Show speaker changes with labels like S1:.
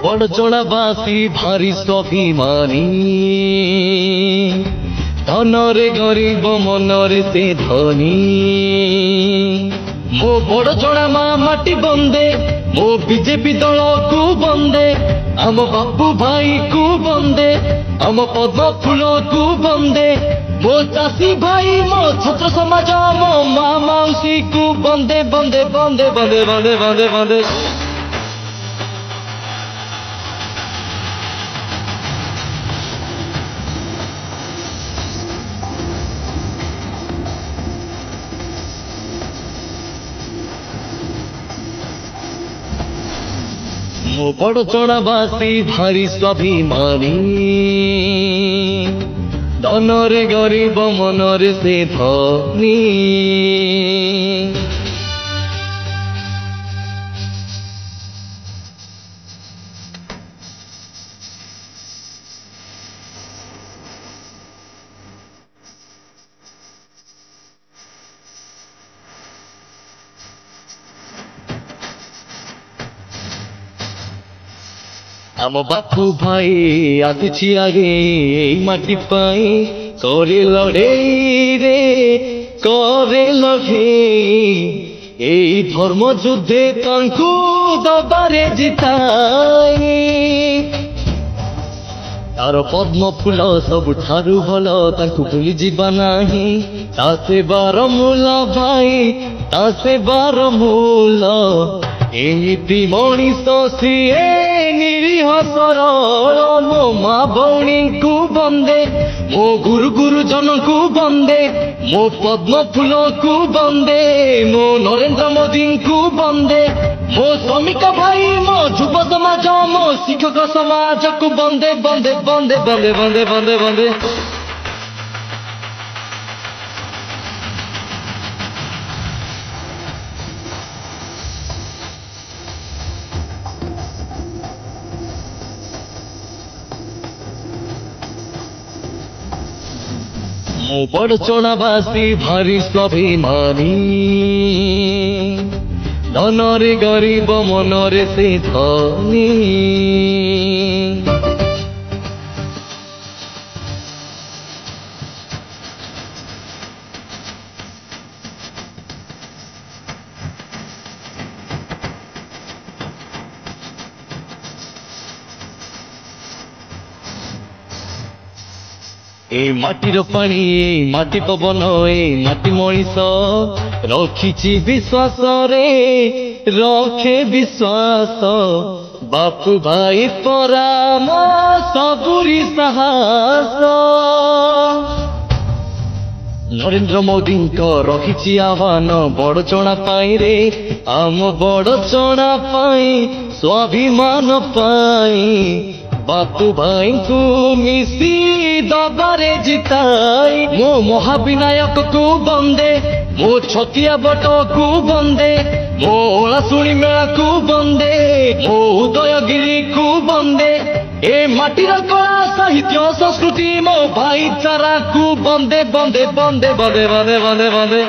S1: বড়জোড়াবাসী ভারি স্বাভিমানী ধনরে গরিব মনরে ସେ ଧନୀ ମୋ ବଡ଼ଜୋଡ଼ା ମା ମାଟି ବନ୍ଦେ ମୋ ବିଜେପି ଦଳକୁ ବନ୍ଦେ ଆମ ବାପୁ ଭାଇକୁ ବନ୍ଦେ ଆମ ପଦ୍ମ ଫୁଲକୁ ବନ୍ଦେ ମୋ ଚାଷୀ ଭାଇ ମୋ ଛାତ୍ର ସମାଜ ମୋ ମା ମାଉସୀକୁ ବନ୍ଦେ ବନ୍ଦେ ବନ୍ଦେ ବନ୍ଦେ ବନ୍ଦେ ବନ୍ଦେ ବନ୍ଦେ ମୋ ବଡ଼ଚଣାବାସୀ ଭାରି ସ୍ୱାଭିମାନୀ ଧନରେ ଗରିବ ମନରେ ସେ ଧନୀ ଆମ ବାପୁ ଭାଇ ଆସିଛି ଆଗେ ଏଇ ମାଟି ପାଇଁ করে লড়েই রে করে লড়েই এই ধর্ম যুদ্ধে তাଙ୍କୁ দবারে জিতাই তার পদ্ম ফুল ସବୁଠାରୁ ଭଲ ତାଙ୍କୁ ଭୁଲି ଯିବା ନାହିଁ ତା ସେବାର ମୂଳ ଭାଇ ତା ସେବାର ମୂଳ ଏମିତି ମଣିଷ ସିଏ ନିରୀହ ସରଳ ମୋ ମା ଭଉଣୀଙ୍କୁ ବନ୍ଦେ ମୋ ଗୁରୁ ଗୁରୁଜନଙ୍କୁ ବନ୍ଦେ ମୋ ପଦ୍ମ ଫୁଲକୁ ବନ୍ଦେ ମୋ ନରେନ୍ଦ୍ର ମୋଦିଙ୍କୁ ବନ୍ଦେ ମୋ ଶ୍ରମିକ ଭାଇ ମୋ ଯୁବ ସମାଜ ମୋ ଶିକ୍ଷକ ସମାଜକୁ ବନ୍ଦେ ବନ୍ଦେ ବନ୍ଦେ ବନ୍ଦେ ବନ୍ଦେ ବନ୍ଦେ ବନ୍ଦେ ମୋ ବଡ଼ଚଣାବାସୀ ଭାରି ସ୍ୱାଭିମାନୀ ଧନରେ ଗରିବ ମନରେ ସେ ଧନୀ এই মাটির পানি এই মাটি পবন এই মাটি মଣିଷ ରଖିଛି ବିଶ୍ୱାସରେ ରଖେ ବିଶ୍ୱାସ ବାପୁ ଭାଇ ପରାମ ସବୁରି ସାହସ ନରେନ୍ଦ୍ର ମୋଦିଙ୍କ ରଖିଛି ଆହ୍ୱାନ ବଡ଼ଚଣା ପାଇଁ ରେ ଆମ ବଡ଼ଚଣା ପାଇଁ ସ୍ୱାଭିମାନ ପାଇଁ ବାପୁ ଭାଇଙ୍କୁ ମିଶି ଦବାରେ ଜିତାଇ ମୋ ମହାବିନାୟକକୁ ବନ୍ଦେ ମୋ ଛତିଆ ବଟକୁ ବନ୍ଦେ ମୋ ଓଳାଶୁଣୀ ମେଳାକୁ ବନ୍ଦେ ମୋ ଉଦୟଗିରିକୁ ବନ୍ଦେ ଏ ମାଟିର କଳା ସାହିତ୍ୟ ସଂସ୍କୃତି ମୋ ଭାଇଚାରାକୁ ବନ୍ଦେ ବନ୍ଦେ ବନ୍ଦେ ବନ୍ଦେ ବନ୍ଦେ ବନ୍ଦେ ବନ୍ଦେ